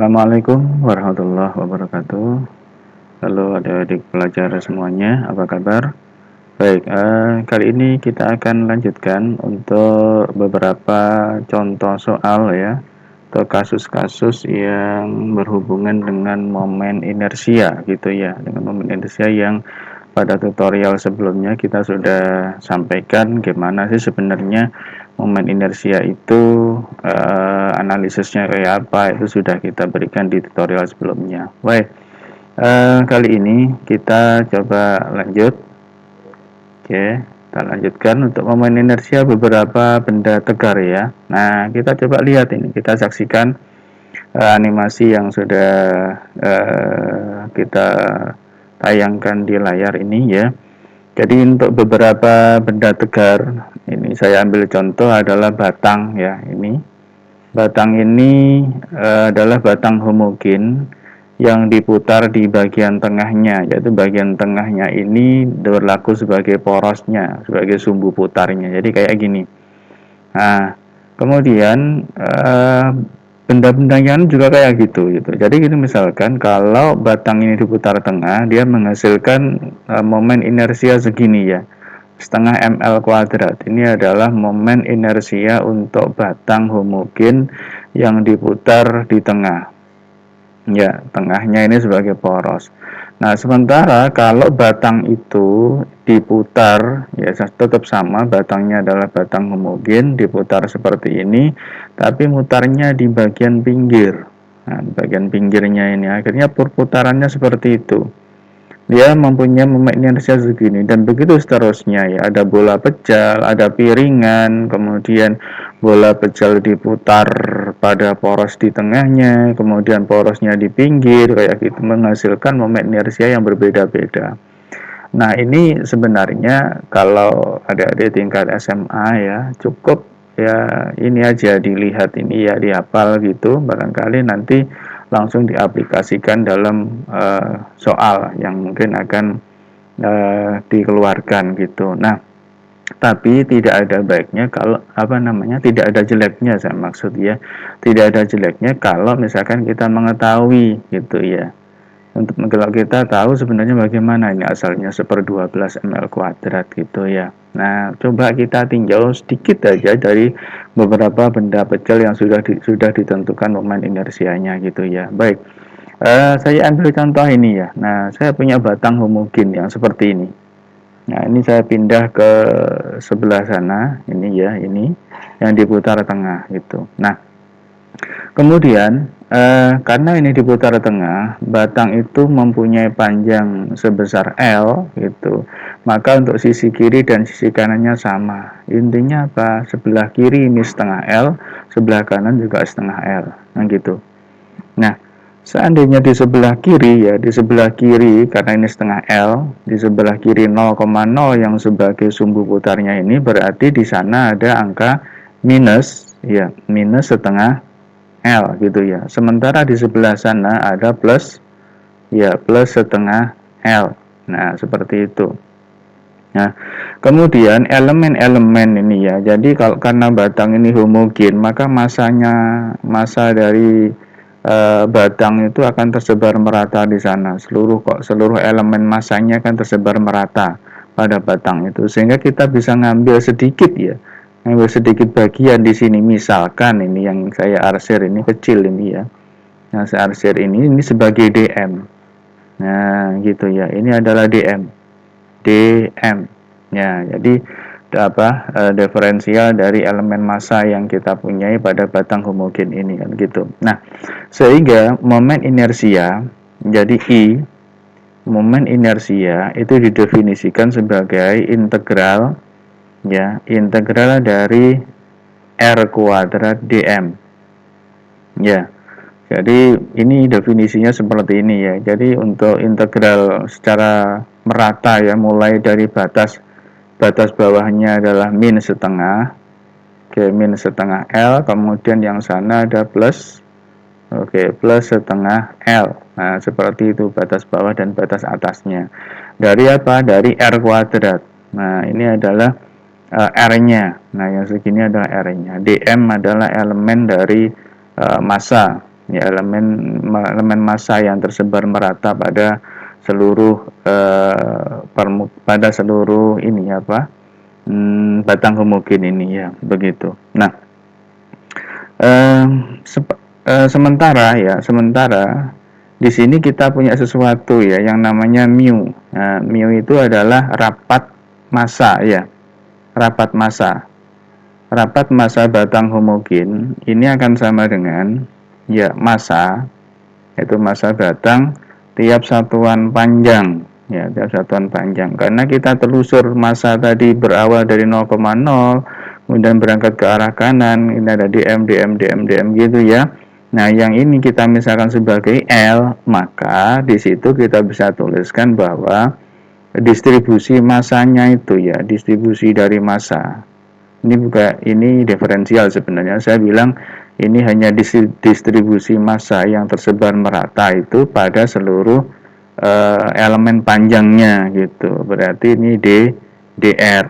Assalamualaikum warahmatullahi wabarakatuh. Halo adik-adik pelajar semuanya, apa kabar? Baik, kali ini kita akan lanjutkan untuk beberapa contoh soal ya, atau kasus-kasus yang berhubungan dengan momen inersia gitu ya, dengan momen inersia yang pada tutorial sebelumnya kita sudah sampaikan gimana sih sebenarnya momen inersia itu, analisisnya kayak apa, itu sudah kita berikan di tutorial sebelumnya. Baik, kali ini kita coba lanjut. Oke, kita lanjutkan untuk momen inersia beberapa benda tegar ya. Nah, kita coba lihat ini, kita saksikan animasi yang sudah kita tayangkan di layar ini ya. Jadi untuk beberapa benda tegar, ini saya ambil contoh adalah batang ya. Ini batang ini adalah batang homogen yang diputar di bagian tengahnya, yaitu bagian tengahnya ini berlaku sebagai porosnya, sebagai sumbu putarnya. Jadi kayak gini. Nah, kemudian benda-benda yang juga kayak gitu. Jadi gitu misalkan kalau batang ini diputar tengah, dia menghasilkan momen inersia segini ya, setengah ml kuadrat. Ini adalah momen inersia untuk batang homogen yang diputar di tengah. Ya, tengahnya ini sebagai poros. Nah, sementara kalau batang itu diputar, ya tetap sama, batangnya adalah batang homogen, diputar seperti ini, tapi mutarnya di bagian pinggir. Nah, bagian pinggirnya ini akhirnya perputarannya seperti itu. Dia mempunyai momen inersia segini dan begitu seterusnya ya. Ada bola pejal, ada piringan, kemudian bola pejal diputar pada poros di tengahnya, kemudian porosnya di pinggir kayak gitu, menghasilkan momen inersia yang berbeda-beda. Nah, ini sebenarnya kalau adik-adik tingkat SMA ya, cukup ya ini aja dilihat, ini ya dihafal gitu, barangkali nanti langsung diaplikasikan dalam soal yang mungkin akan dikeluarkan gitu. Nah, tapi tidak ada baiknya kalau tidak ada jeleknya, saya maksud ya, tidak ada jeleknya kalau misalkan kita mengetahui gitu ya. Untuk kalau kita tahu sebenarnya bagaimana ini asalnya 1/12 ml kuadrat gitu ya. Nah, coba kita tinjau sedikit aja dari beberapa benda pecel yang sudah ditentukan momen inersianya gitu ya. Baik, saya ambil contoh ini ya. Nah, saya punya batang homogen yang seperti ini. Nah, ini saya pindah ke sebelah sana, ini ya, ini yang diputar tengah gitu. Nah, kemudian karena ini diputar tengah, batang itu mempunyai panjang sebesar L gitu. Maka untuk sisi kiri dan sisi kanannya sama. Intinya apa? Sebelah kiri ini setengah L, sebelah kanan juga setengah L. Nah gitu. Nah, seandainya di sebelah kiri ya, di sebelah kiri karena ini setengah L, di sebelah kiri 0,0 yang sebagai sumbu putarnya ini berarti di sana ada angka minus ya, minus setengah L gitu ya. Sementara di sebelah sana ada plus ya, plus setengah L. Nah, seperti itu. Nah, kemudian elemen-elemen ini ya. Jadi kalau karena batang ini homogen, maka massa dari batang itu akan tersebar merata di sana. Seluruh elemen massanya akan tersebar merata pada batang itu. Sehingga kita bisa ngambil sedikit ya, ngambil sedikit bagian di sini. Misalkan ini yang saya arsir ini kecil ini ya. Nah, saya arsir ini sebagai DM. Nah, gitu ya. Ini adalah DM. DM. Ya, jadi diferensial dari elemen massa yang kita punyai pada batang homogen ini kan gitu. Nah, sehingga momen inersia jadi I, momen inersia itu didefinisikan sebagai integral ya, integral dari R kuadrat dm. Ya. Jadi ini definisinya seperti ini ya. Jadi untuk integral secara merata ya, mulai dari batas bawahnya adalah min setengah, oke, min setengah L, kemudian yang sana ada plus, oke, plus setengah L. Nah, seperti itu batas bawah dan batas atasnya. Dari apa? Dari R kuadrat. Nah, ini adalah R-nya. Nah, yang segini adalah R-nya. dm adalah elemen dari massa. ya, elemen massa yang tersebar merata pada seluruh pada seluruh ini apa batang homogen ini ya, begitu. Nah, sementara di sini kita punya sesuatu ya yang namanya mu. Nah, mu itu adalah rapat massa ya, rapat massa. Rapat massa batang homogen ini akan sama dengan ya massa, yaitu massa batang tiap satuan panjang ya, tiap satuan panjang. Karena kita telusur massa tadi berawal dari 0,0 kemudian berangkat ke arah kanan, ini ada dm gitu ya. Nah, yang ini kita misalkan sebagai L, maka di situ kita bisa tuliskan bahwa distribusi massanya itu ya, distribusi dari massa. Ini diferensial sebenarnya. Saya bilang ini hanya distribusi massa yang tersebar merata itu pada seluruh elemen panjangnya gitu. Berarti ini dr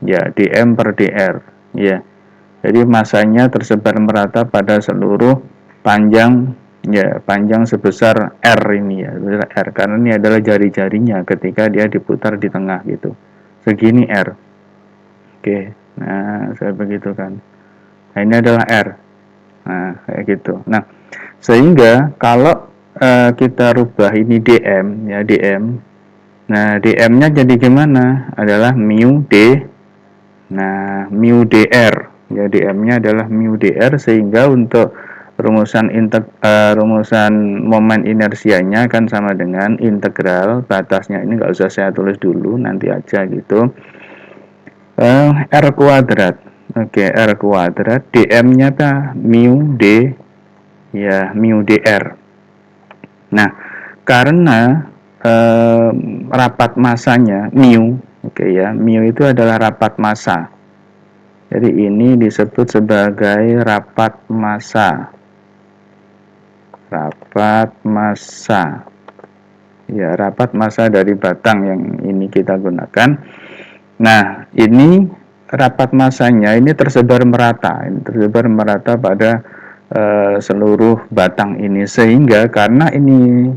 ya, dm per dr ya. Jadi massanya tersebar merata pada seluruh panjang ya, panjang sebesar R ini ya, sebesar R, karena ini adalah jari-jarinya ketika dia diputar di tengah gitu. Segini R. Oke. Nah, saya begitu kan. Nah, ini adalah R. Nah, kayak gitu. Nah, sehingga kalau kita rubah ini dm ya, dm. Nah, dm-nya jadi gimana? Adalah mu d. Nah, mu dr. Ya, dm-nya adalah mu dr, sehingga untuk rumusan momen inersianya kan sama dengan integral batasnya. Ini nggak usah saya tulis dulu, nanti aja gitu. R kuadrat. Oke, R kuadrat. dm-nya apa? Mu d ya, mu dr. Nah, karena rapat massanya mu, oke ya, mu itu adalah rapat massa. Jadi ini disebut sebagai rapat massa. Rapat massa. Ya, rapat massa dari batang yang ini kita gunakan. Nah, ini rapat massanya ini tersebar merata. Ini tersebar merata pada seluruh batang ini, sehingga karena ini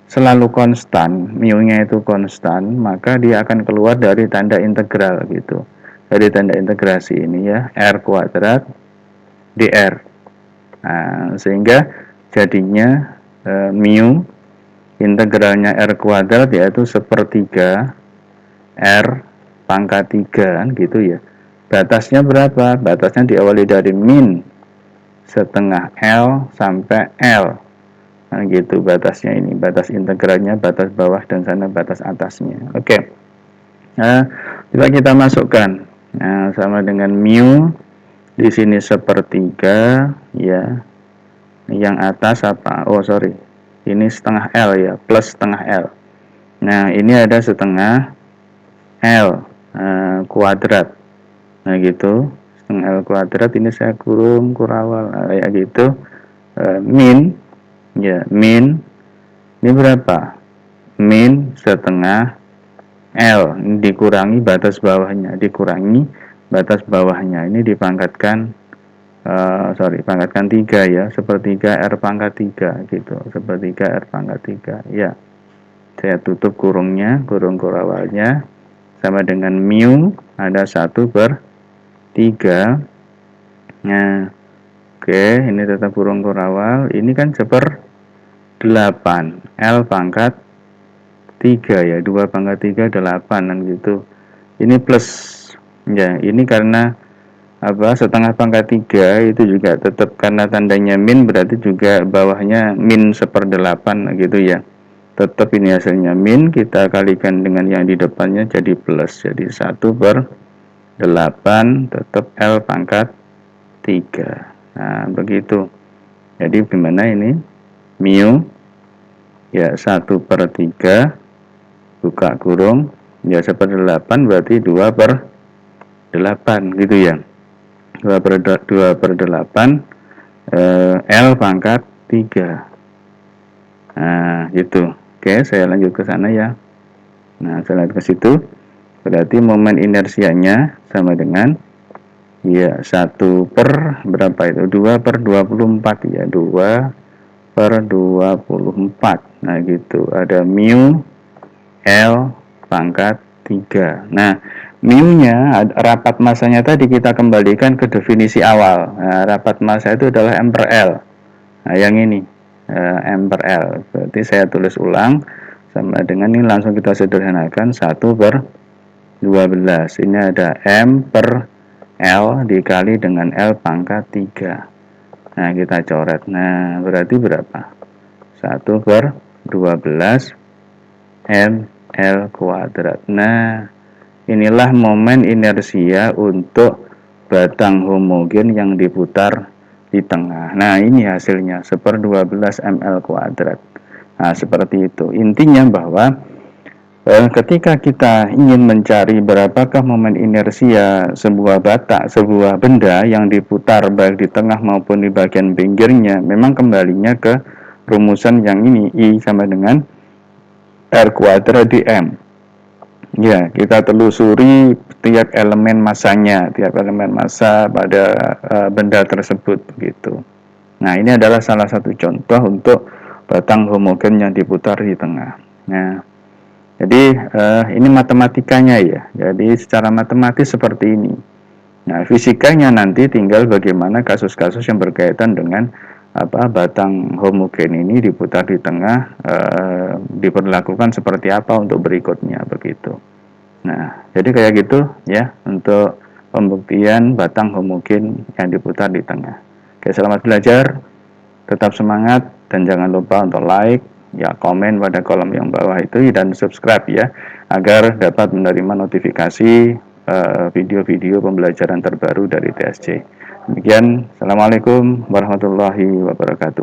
selalu konstan, mu-nya itu konstan, maka dia akan keluar dari tanda integral gitu. Dari tanda integrasi ini ya, R kuadrat dr. Nah, sehingga jadinya mu integralnya R kuadrat yaitu sepertiga R pangkat 3 kan gitu ya. Batasnya berapa? Batasnya diawali dari min setengah L sampai L. Nah, gitu batasnya ini, batas integralnya, batas bawah dan sana batas atasnya. Oke. Nah, coba kita masukkan. Nah, sama dengan mu di sini sepertiga ya. Yang atas apa? Oh, sorry. Ini setengah L ya, plus setengah L. Nah, ini ada setengah L kuadrat. Nah, gitu. Setengah L kuadrat ini saya kurung kurawal kayak gitu. Min ya, min ini berapa? Min setengah L, ini dikurangi batas bawahnya, ini dipangkatkan pangkatkan 3 ya, sepertiga R pangkat 3 gitu, sepertiga R pangkat 3 ya. Saya tutup kurungnya, kurung kurawalnya, sama dengan mu ada 1/3. Nah, oke, ini tetap kurung kurawal, ini kan 1/8 L pangkat 3 ya, 2 pangkat 3 8 kan gitu. Ini plus ya, ini karena setengah pangkat 3 itu juga tetap karena tandanya min, berarti juga bawahnya min 1/8 gitu ya. Tetap ini hasilnya min, kita kalikan dengan yang di depannya jadi plus, jadi 1/8 tetap L pangkat 3. Nah, begitu. Jadi gimana ini? Mu ya 1/3 buka kurung ya 1/8 berarti 2/8 gitu ya, 2/8 L pangkat 3. Nah, gitu. Oke, saya lanjut ke sana ya. Nah, saya lanjut ke situ. Berarti momen inersianya sama dengan ya 1 per berapa itu? 2/24 ya, 2 per 24. Nah gitu, ada mu L pangkat 3. Nah, mu-nya, rapat massanya tadi kita kembalikan ke definisi awal. Nah, rapat massa itu adalah M per L. Nah, yang ini, M per L. Berarti saya tulis ulang, sama dengan ini langsung kita sederhanakan, 1 per 12. Ini ada M per L dikali dengan L pangkat 3. Nah, kita coret. Nah, berarti berapa? 1 per 12 ml kuadrat. Nah, inilah momen inersia untuk batang homogen yang diputar di tengah. Nah, ini hasilnya 1/12 ml kuadrat. Nah, seperti itu. Intinya bahwa ketika kita ingin mencari berapakah momen inersia sebuah benda yang diputar baik di tengah maupun di bagian pinggirnya, memang kembalinya ke rumusan yang ini, I sama dengan R kuadrat di M. Ya, kita telusuri tiap elemen massanya, tiap elemen massa pada benda tersebut begitu. Nah, ini adalah salah satu contoh untuk batang homogen yang diputar di tengah. Nah, jadi ini matematikanya ya. Jadi secara matematis seperti ini. Nah, fisikanya nanti tinggal bagaimana kasus-kasus yang berkaitan dengan batang homogen ini diputar di tengah, diperlakukan seperti apa untuk berikutnya begitu. Nah, jadi kayak gitu ya untuk pembuktian batang homogen yang diputar di tengah. Oke, selamat belajar, tetap semangat dan jangan lupa untuk like, ya komen pada kolom yang bawah itu dan subscribe ya agar dapat menerima notifikasi video-video pembelajaran terbaru dari TSC. Demikian, assalamualaikum warahmatullahi wabarakatuh.